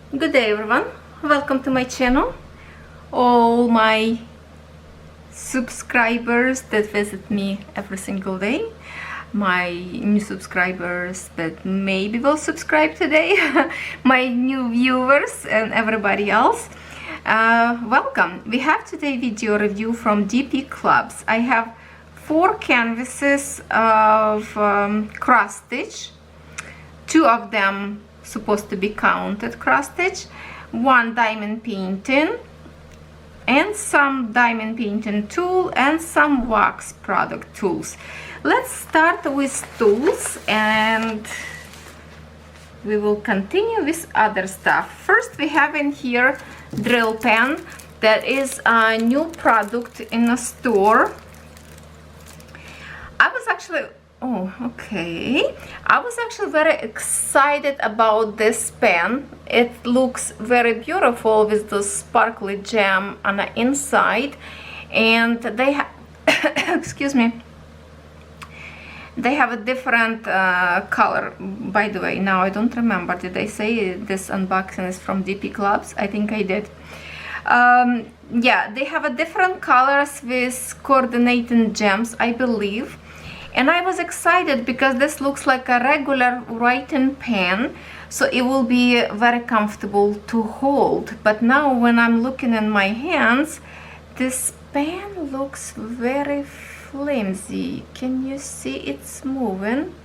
Good day everyone, welcome to my channel. All my subscribers that visit me every single day, my new subscribers that maybe will subscribe today, my new viewers and everybody else, welcome. We have today video review from DPCLUBS. I have 4 canvases of cross stitch, 2 of them supposed to be counted cross stitch, 1 diamond painting and some diamond painting tool and some wax product tools. Let's start with tools and we will continue with other stuff. First we have in here drill pen. That is a new product in a store. I was actually very excited about this pen. It looks very beautiful with the sparkly gem on the inside, and they have excuse me, they have a different color. By the way, now I don't remember, did I say this unboxing is from DPCLUBS? I think I did. Yeah, they have a different colors with coordinating gems, I believe. And I was excited because this looks like a regular writing pen, so it will be very comfortable to hold. But now when I'm looking in my hands, this pen looks very flimsy. Can you see it's moving?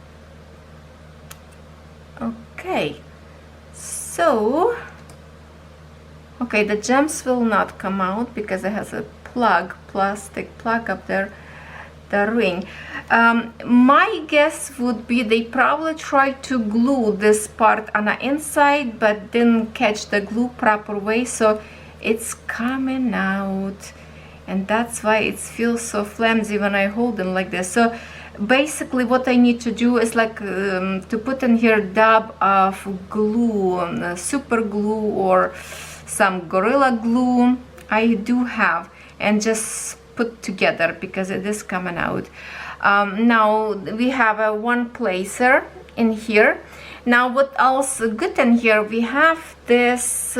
Okay, so the gems will not come out because it has a plastic plug up there, the ring. My guess would be they probably tried to glue this part on the inside but didn't catch the glue proper way, so it's coming out, and that's why it feels so flimsy when I hold them like this. So basically what I need to do is like to put in here a dab of glue, super glue or some Gorilla Glue I do have, and just put together because it is coming out. Now we have a one placer in here. Now what else good in here, we have this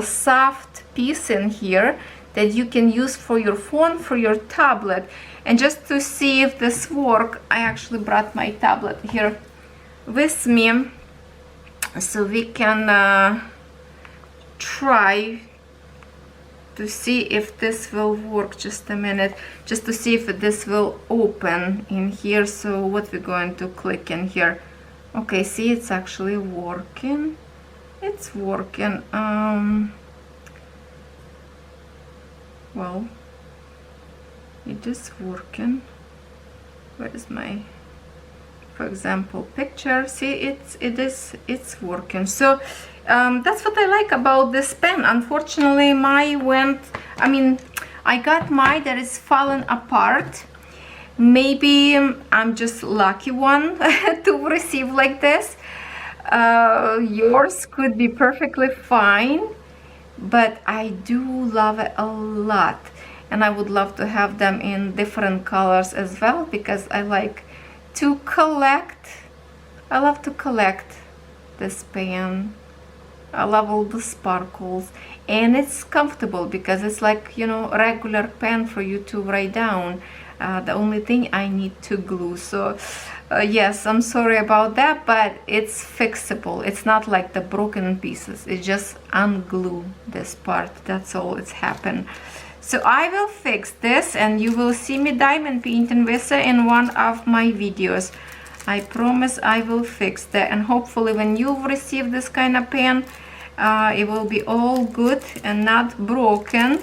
soft piece in here that you can use for your phone, for your tablet. And just to see if this works, I actually brought my tablet here with me so we can try to see if this will work. Just a minute, just to see if this will open in here. So what we're going to click in here. Okay, see, it's actually working. It's working. Well, it is working. Where is my, for example, picture? See, it's working. So that's what I like about this pen. Unfortunately, I got mine that is falling apart. Maybe I'm just lucky one to receive like this. Yours could be perfectly fine, but I do love it a lot, and I would love to have them in different colors as well because I like to collect. I love to collect this pen. I love all the sparkles, and it's comfortable because it's like, you know, regular pen for you to write down. The only thing I need to glue. So yes, I'm sorry about that, but it's fixable. It's not like the broken pieces. It just unglue this part. That's all it's happened. So I will fix this, and you will see me diamond painting with it in one of my videos. I promise I will fix that, and hopefully when you receive this kind of pen, it will be all good and not broken.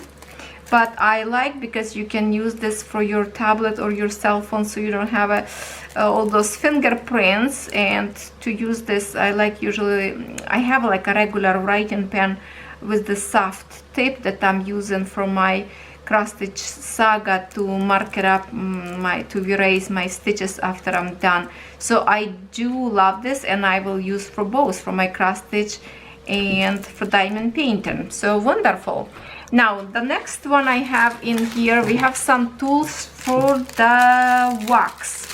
But I like because you can use this for your tablet or your cell phone, so you don't have all those fingerprints. And to use this, I like, usually I have like a regular writing pen with the soft tip that I'm using from my cross stitch saga to mark it up, to erase my stitches after I'm done. So I do love this, and I will use for both, for my cross stitch and for diamond painting. So wonderful. Now the next one I have in here, we have some tools for the wax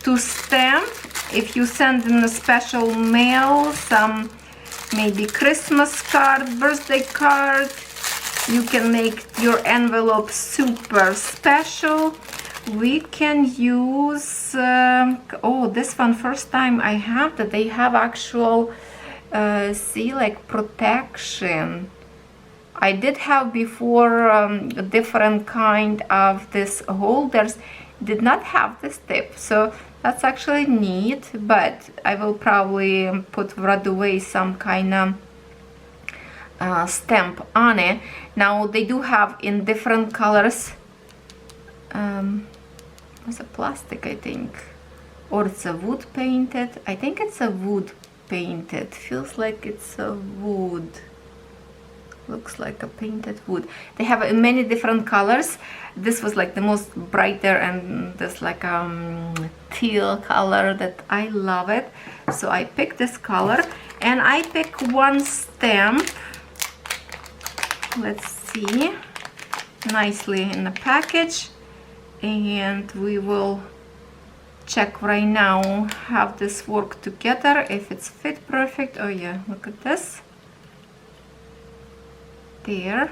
to stamp. If you send in a special mail some maybe Christmas card, birthday card. You can make your envelope super special. We can use, oh, this one, first time I have that. They have actual, see, like protection. I did have before a different kind of this holders, did not have this tip, so that's actually neat. But I will probably put right away some kind of stamp on it. Now they do have in different colors. It's a plastic, I think, or it's a wood painted. I think it's a wood painted. Feels like it's a wood. Looks like a painted wood. They have many different colors. This was like the most brighter, and this like teal color that I love it. So I picked this color, and I pick one stamp. Let's see, nicely in the package, and we will check right now how this work together, if it's fit perfect. Oh yeah, look at this. There.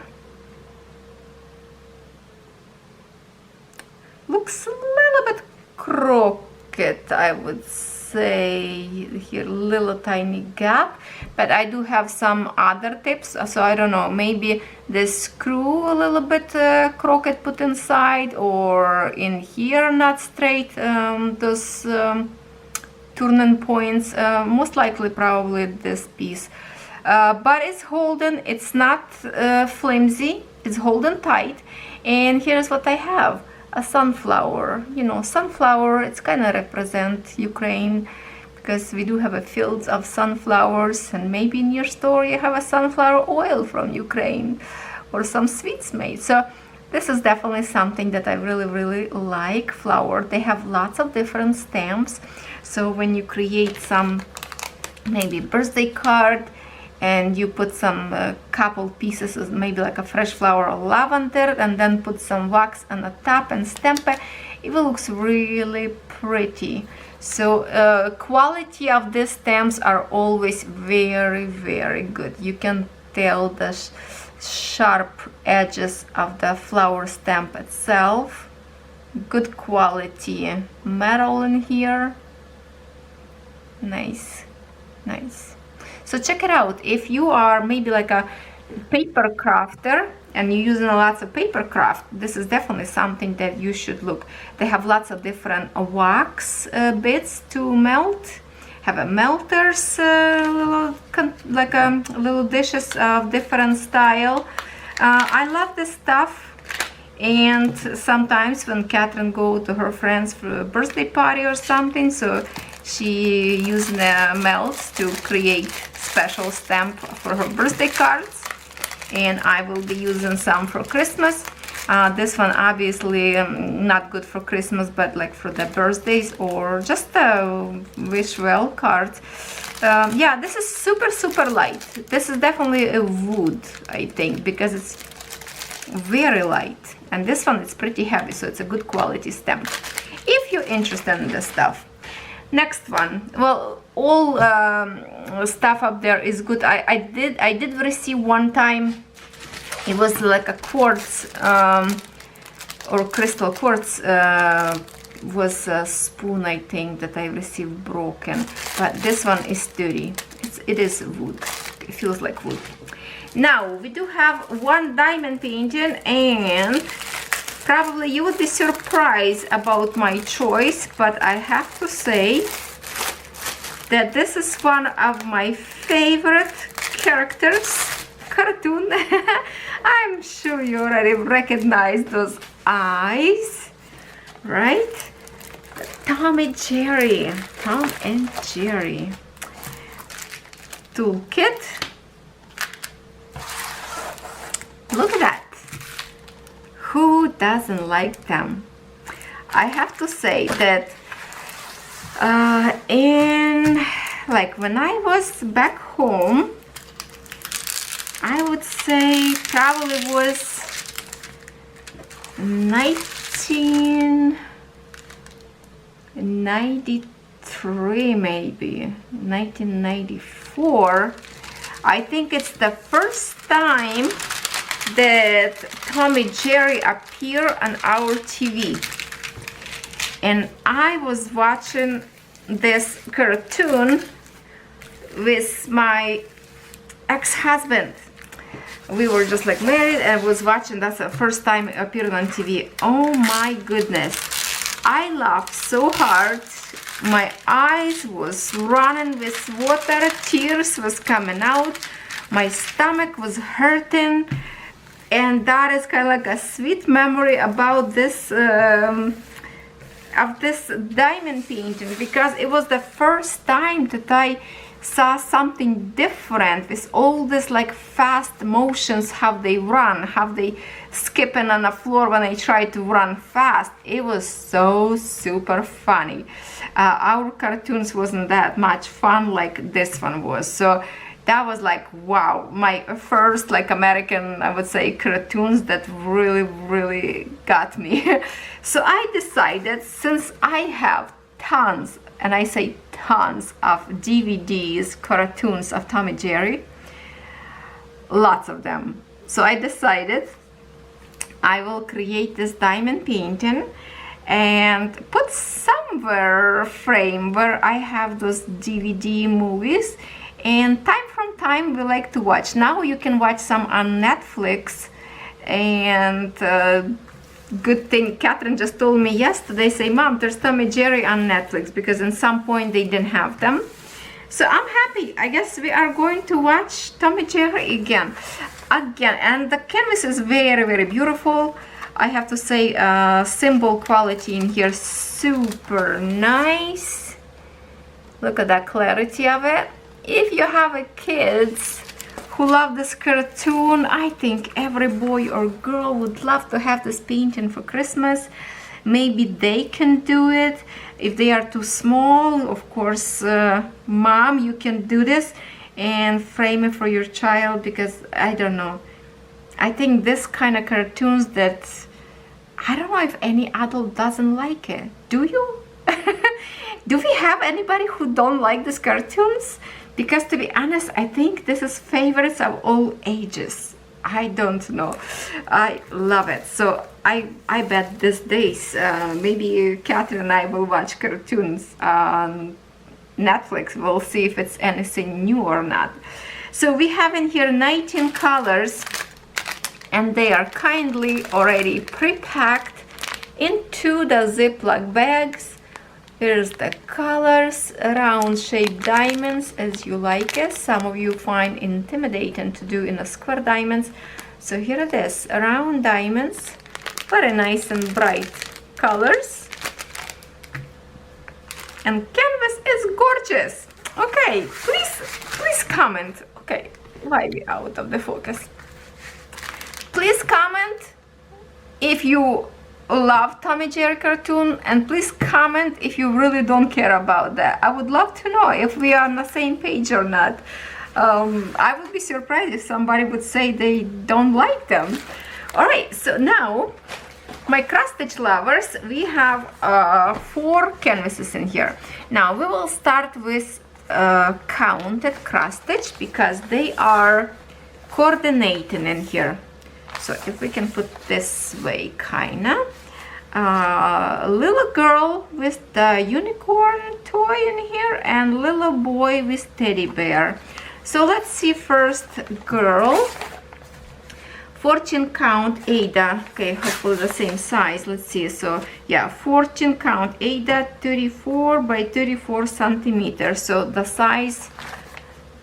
Looks a little bit crooked, I would say. Here, little tiny gap, but I do have some other tips, so I don't know, maybe the screw a little bit crooked put inside, or in here not straight, those turning points, most likely probably this piece. But it's holding, it's not flimsy, it's holding tight. And here's what I have, a sunflower. You know, sunflower, it's kind of represent Ukraine, because we do have a fields of sunflowers, and maybe in your store you have a sunflower oil from Ukraine, or some sweets made. So this is definitely something that I really like. Flower, they have lots of different stamps, so when you create some maybe birthday card, and you put some couple pieces, maybe like a fresh flower or lavender, and then put some wax on the top and stamp it, it will look really pretty. So quality of these stamps are always very good. You can tell the sharp edges of the flower stamp itself. Good quality metal in here. Nice. So check it out. If you are maybe like a paper crafter and you're using lots of paper craft, this is definitely something that you should look. They have lots of different wax bits to melt. Have a melters, little dishes of different style. I love this stuff. And sometimes when Catherine go to her friends for a birthday party or something, so she used the melts to create special stamp for her birthday cards, and I will be using some for Christmas. This one obviously not good for Christmas, but like for the birthdays or just a wish well cards. Yeah, this is super light. This is definitely a wood, I think, because it's very light, and this one is pretty heavy, so it's a good quality stamp if you're interested in this stuff. Next one, well, all stuff up there is good. I did receive one time, it was like a quartz or crystal quartz, was a spoon, I think, that I received broken, but this one is sturdy. It is wood. It feels like wood. Now we do have one diamond painting, and probably you would be surprised about my choice, but I have to say that this is one of my favorite characters, cartoon. I'm sure you already recognize those eyes, right? Tom and Jerry toolkit. Look at that. Who doesn't like them? I have to say that when I was back home, I would say probably was 1993, maybe 1994. I think it's the first time that Tom and Jerry appear on our TV. And I was watching this cartoon with my ex-husband. We were just like married and was watching. That's the first time it appeared on TV. Oh my goodness, I laughed so hard. My eyes was running with water, tears was coming out, my stomach was hurting, and that is kind of like a sweet memory about this of this diamond painting, because it was the first time that I saw something different with all this like fast motions, how they run, how they skipping on the floor when I try to run fast. It was so super funny. Our cartoons wasn't that much fun like this one was. So that was like, wow, my first like American, I would say, cartoons that really got me. So I decided, since I have tons, and I say tons, of DVDs, cartoons of Tom and Jerry, lots of them. So I decided I will create this diamond painting and put somewhere frame where I have those DVD movies, and time from time we like to watch. Now you can watch some on Netflix, and good thing Catherine just told me yesterday, say, Mom, there's Tom and Jerry on Netflix, because in some point they didn't have them. So I'm happy. I guess we are going to watch Tom and Jerry again. And the canvas is very beautiful. I have to say, symbol quality in here, super nice. Look at that clarity of it. If you have a kids who love this cartoon, I think every boy or girl would love to have this painting for Christmas. Maybe they can do it. If they are too small, of course, Mom, you can do this and frame it for your child, because I don't know, I think this kind of cartoons that I don't know if any adult doesn't like it. Do you? Do we have anybody who don't like these cartoons? Because to be honest, I think this is favorites of all ages. I don't know. I love it. So I bet these days maybe Catherine and I will watch cartoons on Netflix. We'll see if it's anything new or not. So we have in here 19 colors, and they are kindly already pre-packed into the Ziploc bags. Here's the colors, round shaped diamonds as you like it. Some of you find intimidating to do in a square diamonds. So here it is, round diamonds, very nice and bright colors. And canvas is gorgeous. Okay, please comment. Okay, why we out of the focus? Please comment if you love Tom and Jerry cartoon, and please comment if you really don't care about that. I would love to know if we are on the same page or not. I would be surprised if somebody would say they don't like them. All right, so now my cross stitch lovers, we have 4 canvases in here. Now we will start with counted cross stitch, because they are coordinating in here. So if we can put this way, kinda. Little girl with the unicorn toy in here, and little boy with teddy bear. So let's see first girl. 14 count Ada. Okay, hopefully the same size. Let's see. So yeah, 14 count Ada, 34 by 34 centimeters. So the size,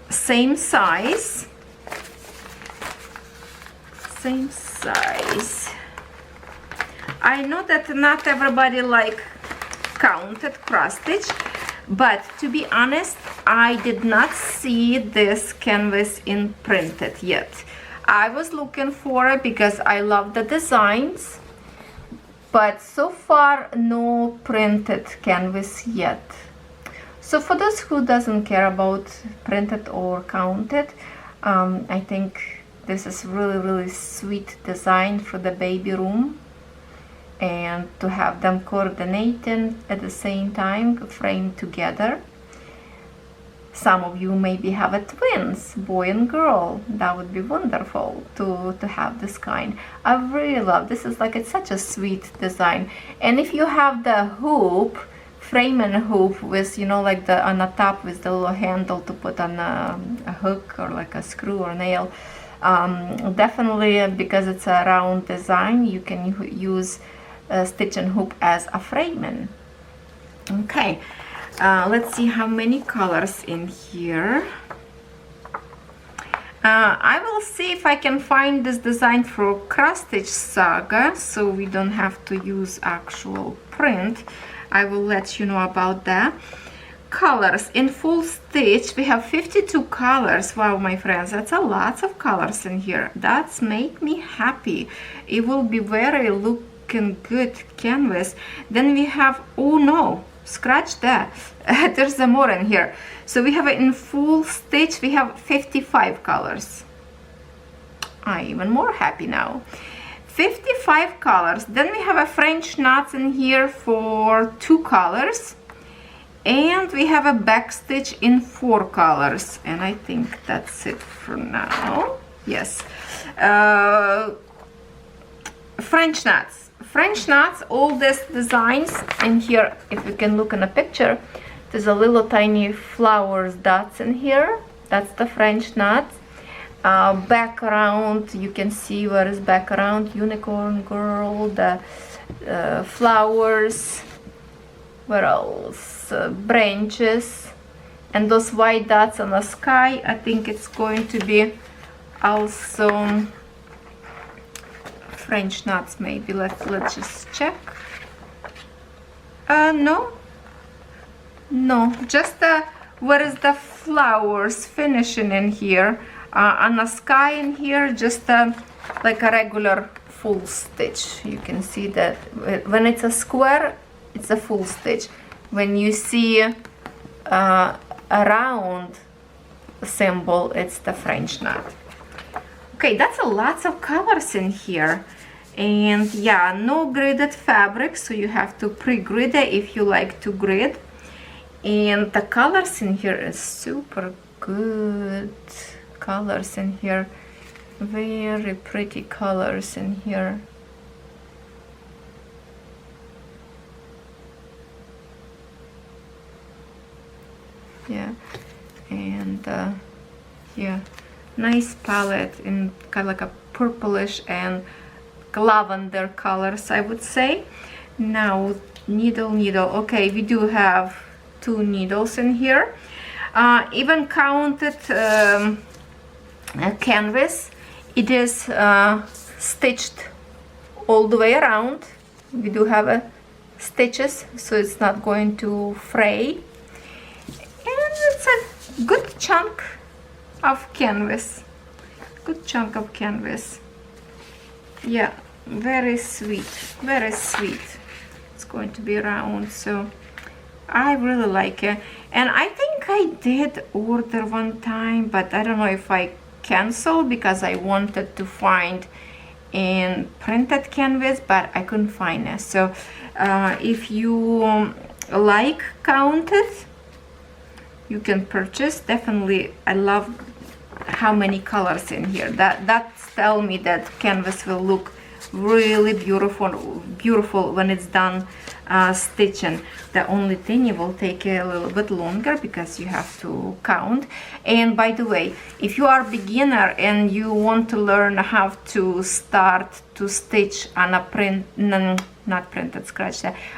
same size. Same size. I know that not everybody like counted cross stitch, but to be honest, I did not see this canvas in printed yet. I was looking for it because I love the designs, but so far no printed canvas yet. So for those who doesn't care about printed or counted, I think this is really sweet design for the baby room, and to have them coordinating at the same time, framed together. Some of you maybe have a twins, boy and girl. That would be wonderful to have this kind. I really love this. Is like, it's such a sweet design. And if you have the hoop, frame and hoop with, you know, like the on the top with the little handle to put on a hook or like a screw or nail, definitely, because it's a round design, you can use stitch and hoop as a framing. Okay. Let's see how many colors in here. I will see if I can find this design for Cross Stitch Saga, so we don't have to use actual print. I will let you know about that. Colors in full stitch, we have 52 colors. Wow, my friends, that's a lot of colors in here. That's make me happy. It will be very looking good canvas. Then we have, oh no, scratch that. There's some more in here. So we have it in full stitch, we have 55 colors. I'm even more happy now. 55 colors. Then we have a French knots in here for 2 colors. And we have a back stitch in 4 colors. And I think that's it for now. Yes. French knots. French knots, all these designs in here, if you can look in a picture, there's a little tiny flowers dots in here. That's the French knots. Background, you can see where is background, unicorn girl, the flowers, where else, branches, and those white dots on the sky. I think it's going to be also French knots, maybe. Let's just check. No, just where is the flowers finishing in here, on the sky in here, just like a regular full stitch. You can see that when it's a square, it's a full stitch. When you see a round symbol, it's the French knot. Okay, that's a lots of colors in here. And yeah, no gridded fabric, so you have to pre-grid it if you like to grid. And the colors in here is super good. Colors in here, very pretty colors in here. Yeah, and yeah, nice palette in kind of like a purplish and lavender colors, I would say. Now needle. Okay, we do have 2 needles in here. Even counted canvas, it is stitched all the way around. We do have stitches, so it's not going to fray. And it's a good chunk of canvas. Good chunk of canvas. Yeah, very sweet, very sweet. It's going to be round, so I really like it. And I think I did order one time, but I don't know if I canceled because I wanted to find in printed canvas, but I couldn't find it. So if you like counted, you can purchase. Definitely, I love how many colors in here. That's tell me that canvas will look really beautiful when it's done stitching. The only thing, it will take a little bit longer because you have to count. And by the way, if you are a beginner and you want to learn how to start to stitch on a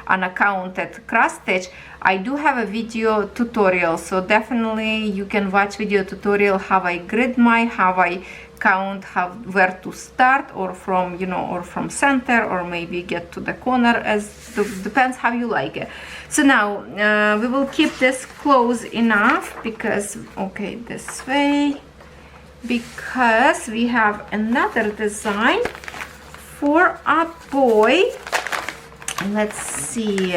on a counted cross stitch, I do have a video tutorial, so definitely you can watch video tutorial how I grid how I count, where to start, or from, you know, or from center, or maybe get to the corner, as depends how you like it. So now we will keep this close enough because, okay, this way, because we have another design for a boy. Let's see,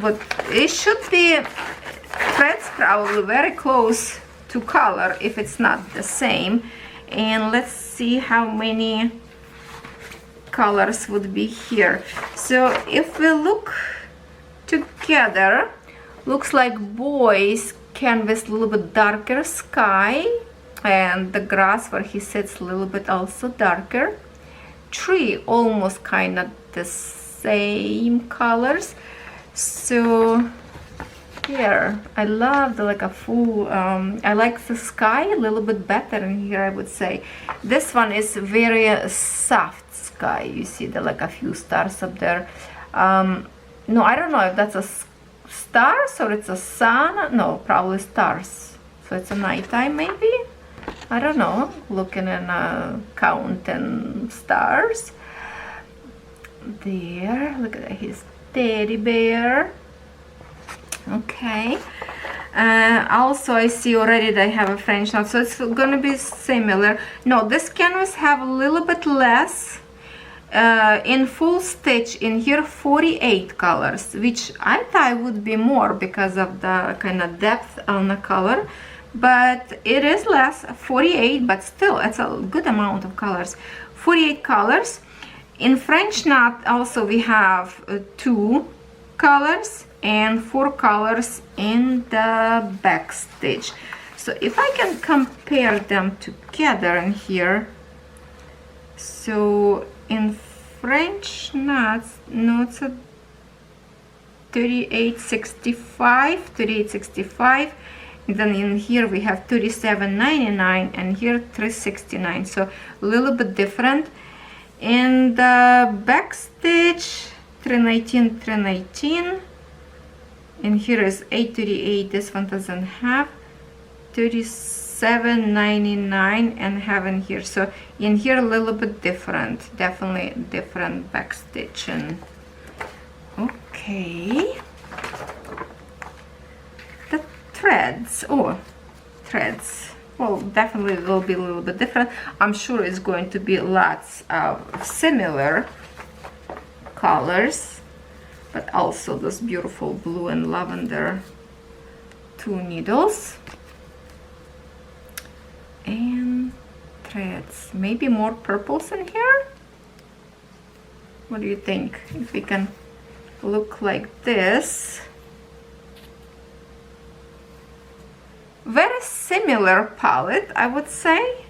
but it should be threads probably very close to color if it's not the same. And let's see how many colors would be here. So if we look together, looks like boys canvas a little bit darker sky, and the grass where he sits a little bit also darker. Tree almost kind of the same colors. So here I love the like a full I like the sky a little bit better in here, I would say. This one is very soft sky. You see the like a few stars up there. No, I don't know if that's a stars or it's a sun. No, probably stars. So it's a nighttime maybe. I don't know. Looking and counting stars. There, look at that, his teddy bear. Okay. Also I see already that I have a French knot, so it's gonna be similar. No, this canvas have a little bit less. In full stitch in here 48 colors, which I thought would be more because of the kind of depth on the color, but it is less, 48, but still it's a good amount of colors. 48 colors. In French knot also we have 2 colors and 4 colors in the back stitch. So if I can compare them together in here, so in French knots, no, it's a 38.65, and then in here we have 37.99 and here 3.69, so a little bit different. In the back stitch 3.19, and here is 8.38. This one doesn't have 37.99 and have in here. So in here a little bit different, definitely different back stitching. Okay. The threads, threads. Well, definitely will be a little bit different. I'm sure it's going to be lots of similar colors, but also this beautiful blue and lavender 2 needles and threads. Maybe more purples in here. What do you think? If we can look like this. Very similar palette, I would say.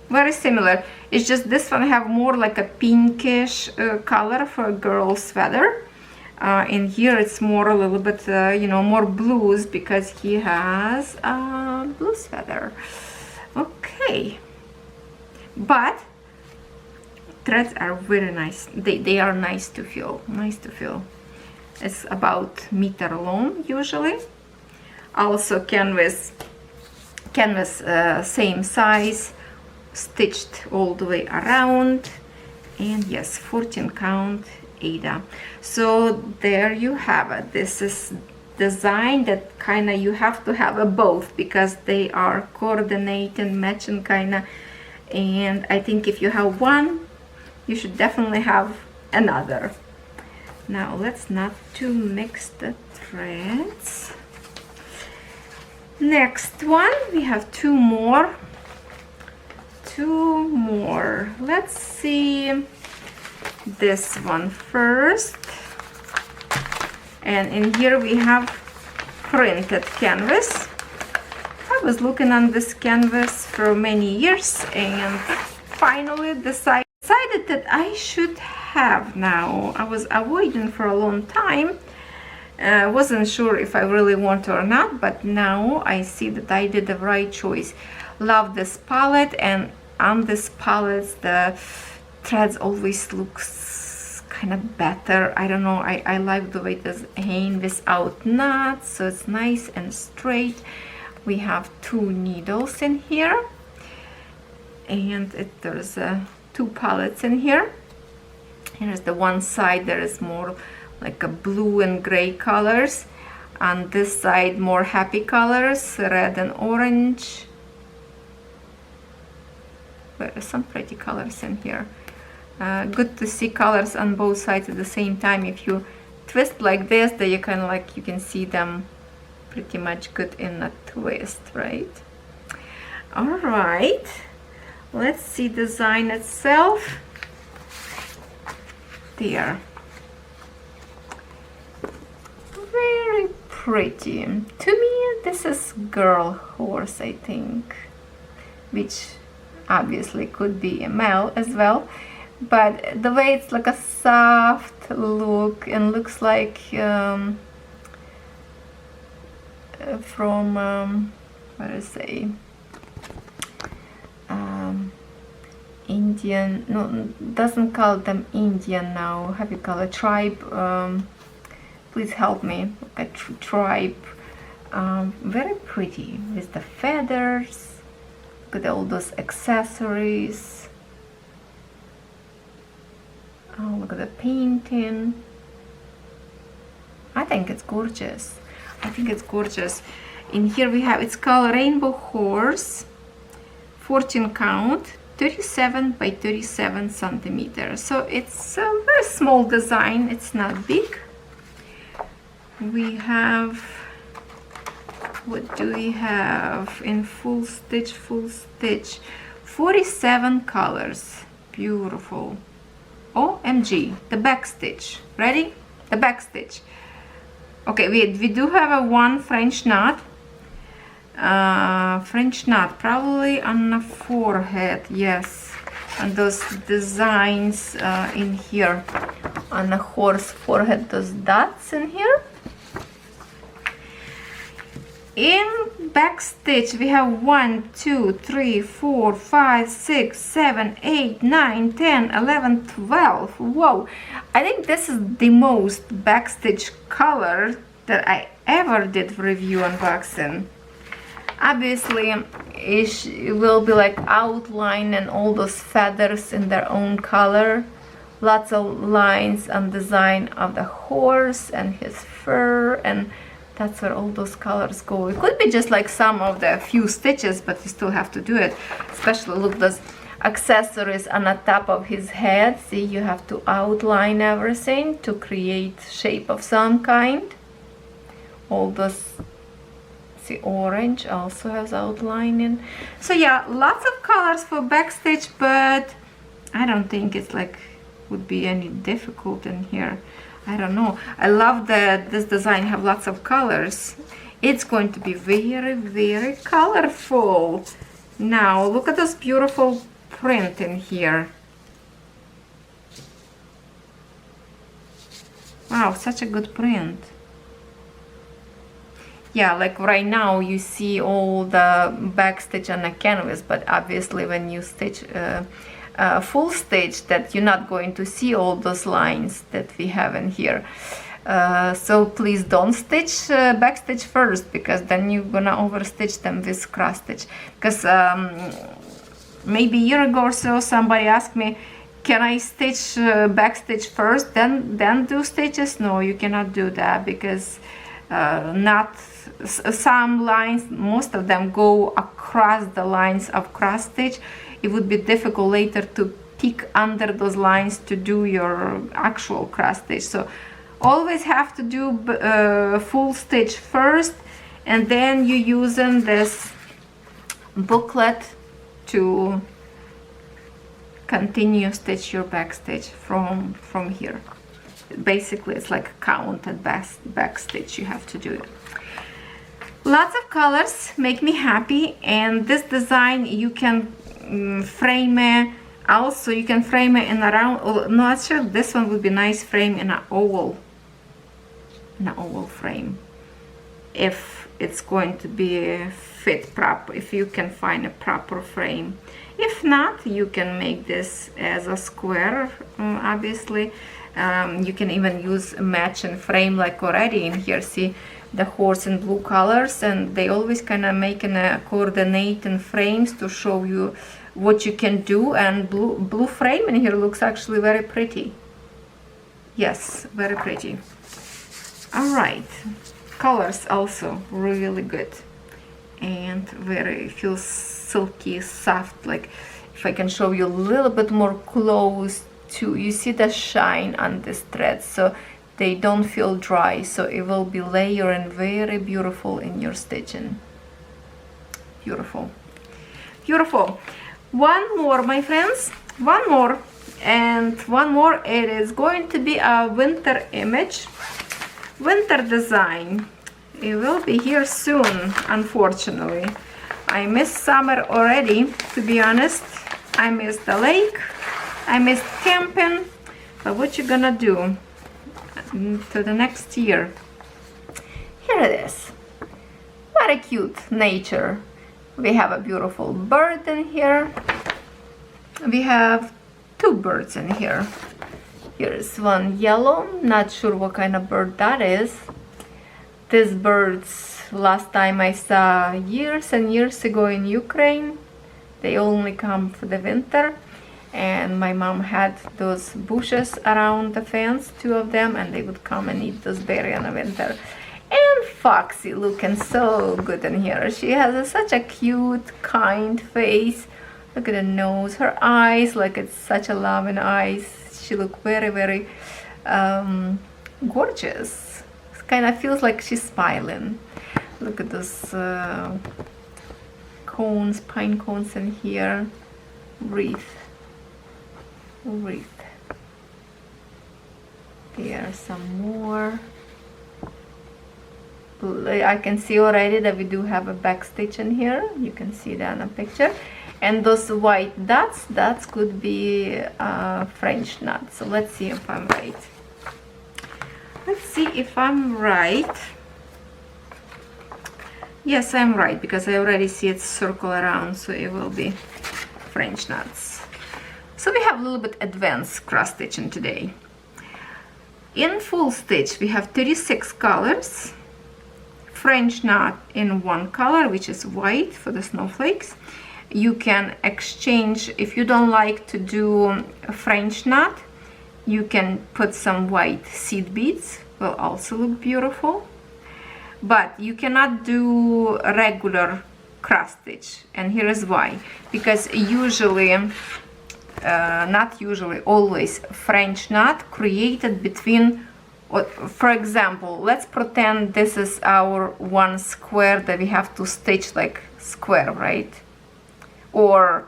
Very similar. It's just this one have more like a pinkish color for a girl's sweater. In here it's more a little bit, you know, more blues because he has a blue sweater. Okay. But threads are very nice. They are nice to feel. Nice to feel. It's about meter long usually. Also canvas same size, stitched all the way around, and yes, 14 count Ada. So there you have it. This is design that kind of you have to have a both because they are coordinating, matching kind of, and I think if you have one you should definitely have another. Now let's not to mix the threads. Next one, we have two more. Let's see this one first. And in here we have printed canvas. I was looking on this canvas for many years and finally decided that I should have now. I was avoiding for a long time. Wasn't sure if I really want to or not, but now I see that I did the right choice. Love this palette, and on this palette the threads always looks kind of better. I don't know, I like the way this hang without knots, so it's nice and straight. We have 2 needles in here, and there's 2 palettes in here. Here's the one side, there is more like a blue and gray colors. On this side, more happy colors, red and orange. There are some pretty colors in here. Good to see colors on both sides at the same time. If you twist like this, then you can see them pretty much good in a twist, right? All right, let's see design itself. There. Very pretty. To me, this is girl horse, I think, which obviously could be a male as well. But the way it's like a soft look and looks like from what do I say, Indian, no, doesn't call them Indian now, how do you call it, tribe, please help me, a tribe, very pretty with the feathers. Look at all those accessories. Oh, look at the painting. I think it's gorgeous. I think it's gorgeous. In here we have, it's called Rainbow Horse, 14 count, 37 by 37 centimeters. So it's a very small design, it's not big. We have, what do we have in full stitch, 47 colors. Beautiful. OMG, the back stitch. Ready? The back stitch. Okay, we do have a one French knot. French knot probably on the forehead, yes, and those designs in here on the horse forehead, those dots in here. In back stitch we have 1 2 3 4 5 6 7 8 9 10 11 12. Whoa, I think this is the most back stitch color that I ever did review unboxing. Obviously it will be like outline and all those feathers in their own color, lots of lines and design of the horse and his fur, and that's where all those colors go. It could be just like some of the few stitches, but you still have to do it. Especially look, those accessories on the top of his head. See, you have to outline everything to create shape of some kind. All those, see, orange also has outlining. So yeah, lots of colors for back stitch, but I don't think it's like would be any difficult in here. I don't know. I love that this design have lots of colors. It's going to be very, very colorful. Now look at this beautiful print in here. Wow, such a good print. Yeah, like right now you see all the back stitch on the canvas, but obviously when you stitch full stitch, that you're not going to see all those lines that we have in here. So please don't stitch back stitch first, because then you're gonna overstitch them with cross stitch. Because maybe a year ago or so somebody asked me, can I stitch back stitch first then do stitches? No, you cannot do that, because not some lines, most of them go across the lines of cross stitch. It would be difficult later to pick under those lines to do your actual cross stitch. So always have to do full stitch first, and then you using this booklet to continue stitch your back stitch from here. Basically it's like a counted back stitch you have to do it. Lots of colors make me happy, and this design you can frame it. Also you can frame it in a round, not sure, this one would be nice frame in an oval frame, if it's going to be fit proper, if you can find a proper frame. If not, you can make this as a square. Obviously you can even use a match and frame, like already in here. See the horse in blue colors, and they always kind of making a coordinating frames to show you what you can do. And blue frame in here looks actually very pretty. Yes, very pretty. All right, colors also really good, and very feels silky, soft. Like if I can show you a little bit more close to, you see the shine on this thread, so they don't feel dry, so it will be layering very beautiful in your stitching. Beautiful, beautiful. One more, my friends, one more, and one more. It is going to be a winter image, winter design. it will be here soon, unfortunately. I miss summer already, to be honest. I miss the lake, I miss camping, but what you gonna do to the next year? Here it is. Very cute nature. We have a beautiful bird in here. We have two birds in here. Here's one yellow, not sure what kind of bird that is. These birds, last time I saw years and years ago in Ukraine. They only come for the winter, and my mom had those bushes around the fence, two of them, and they would come and eat those berries in the winter. And Foxy looking so good in here. She has such a cute, kind face. Look at the nose, her eyes, like it's such a loving eyes. She looks very, very gorgeous. It kind of feels like she's smiling. Look at those cones, pine cones in here. Wreath. There are some more. I can see already that we do have a back stitch in here. You can see that in a picture. And those white dots, that could be French knots. So let's see if I'm right. Let's see if I'm right. Yes, I'm right, because I already see it circle around, so it will be French knots. So we have a little bit advanced cross stitching today. In full stitch, we have 36 colors. French knot in one color, which is white for the snowflakes. You can exchange, if you don't like to do a French knot, you can put some white seed beads, will also look beautiful. But you cannot do a regular cross stitch, and here is why. Because usually, not usually, always French knot created between, for example, let's pretend this is our one square that we have to stitch like square, right? Or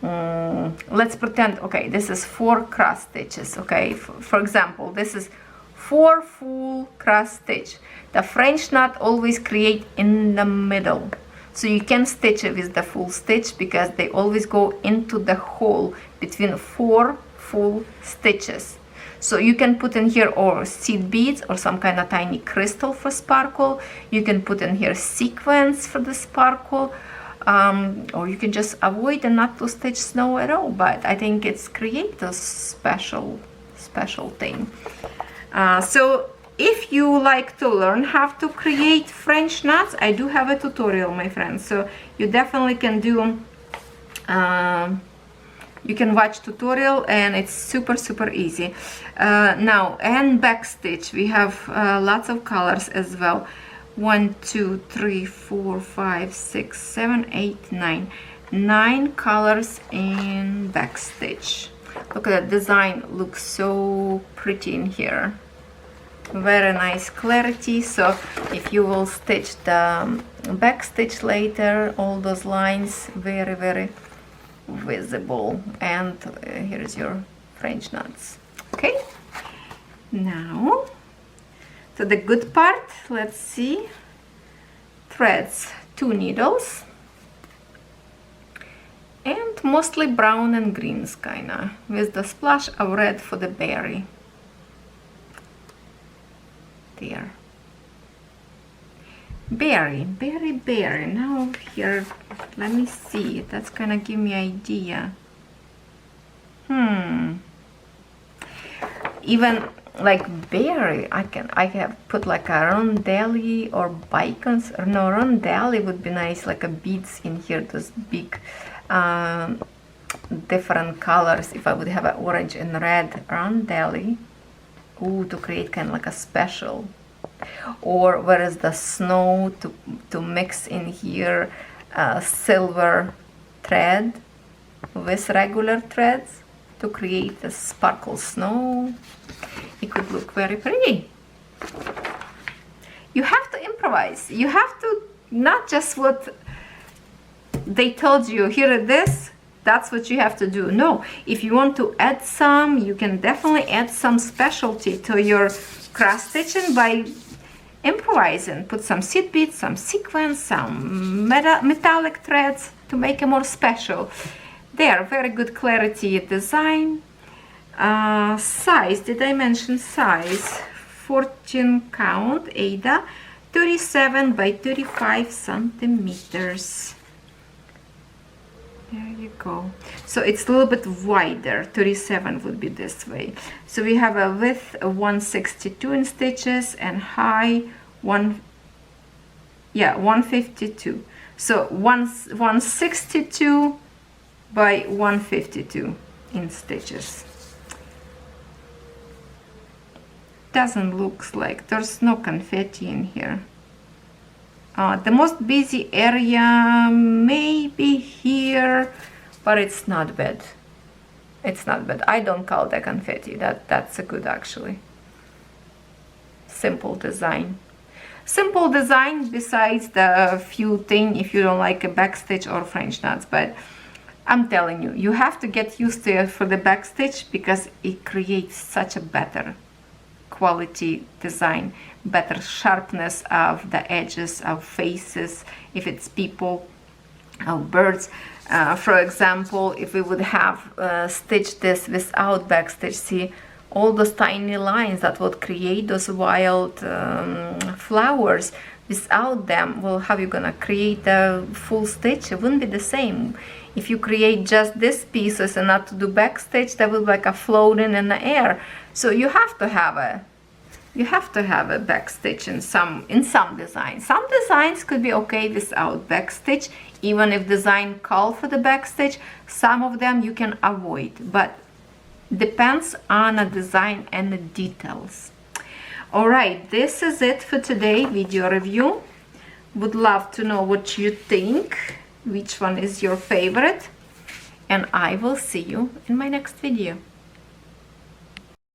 let's pretend, okay, this is 4 cross stitches, okay? For example, this is 4 full cross stitch. The French knot always create in the middle, so you can stitch it with the full stitch because they always go into the hole between 4 full stitches. So you can put in here or seed beads or some kind of tiny crystal for sparkle. You can put in here sequins for the sparkle, or you can just avoid and not to stitch snow at all. But I think it's create a special thing. So if you like to learn how to create French knots, I do have a tutorial, my friends. So you definitely can do. You can watch tutorial, and it's super easy. Now, and back stitch, we have lots of colors as well. 1, 2, 3, 4, 5, 6, 7, 8, 9. 9 colors in back stitch. Look at that design, looks so pretty in here. Very nice clarity. So if you will stitch the back stitch later, all those lines very visible. And here's your French knots. Okay, now to the good part. Let's see. Threads, 2 needles, and mostly brown and greens, kinda, with the splash of red for the berry. There. Berry. Now here, let me see. That's gonna give me idea. Even like berry, I have put like a rondelli or bicons, or no, rondelli would be nice, like a beads in here, those big different colors. If I would have an orange and red rondelli, ooh, to create kind of like a special. Or where is the snow to mix in here silver thread with regular threads to create a sparkle snow. It could look very pretty. You have to improvise. You have to, not just what they told you, here it is, that's what you have to do. No, if you want to add some, you can definitely add some specialty to your cross stitching by improvising. Put some seed beads, some sequins, some metallic threads to make it more special. There, very good clarity design. Size, did I mention size? 14 count, Ada, 37 by 35 centimeters. There you go. So it's a little bit wider. 37 would be this way. So we have a width of 162 in stitches and high 152. So 162 by 152 in stitches. Doesn't look like there's no confetti in here. The most busy area maybe here, but it's not bad. It's not bad. I don't call that confetti. That's a good actually. Simple design. Simple design besides the few things if you don't like a backstitch or French knots, but I'm telling you, you have to get used to it for the backstitch because it creates such a better quality design, better sharpness of the edges of faces, if it's people, of birds. For example, if we would have stitched this without backstitch, see all those tiny lines that would create those wild flowers. Without them, well, how are you gonna create a full stitch? It wouldn't be the same. If you create just these pieces and not to do backstitch, that would be like a floating in the air. So you have to have a backstitch in some designs. Some designs could be okay without backstitch, even if design call for the backstitch. Some of them you can avoid, but depends on the design and the details. All right, this is it for today video review. Would love to know what you think, which one is your favorite, and I will see you in my next video.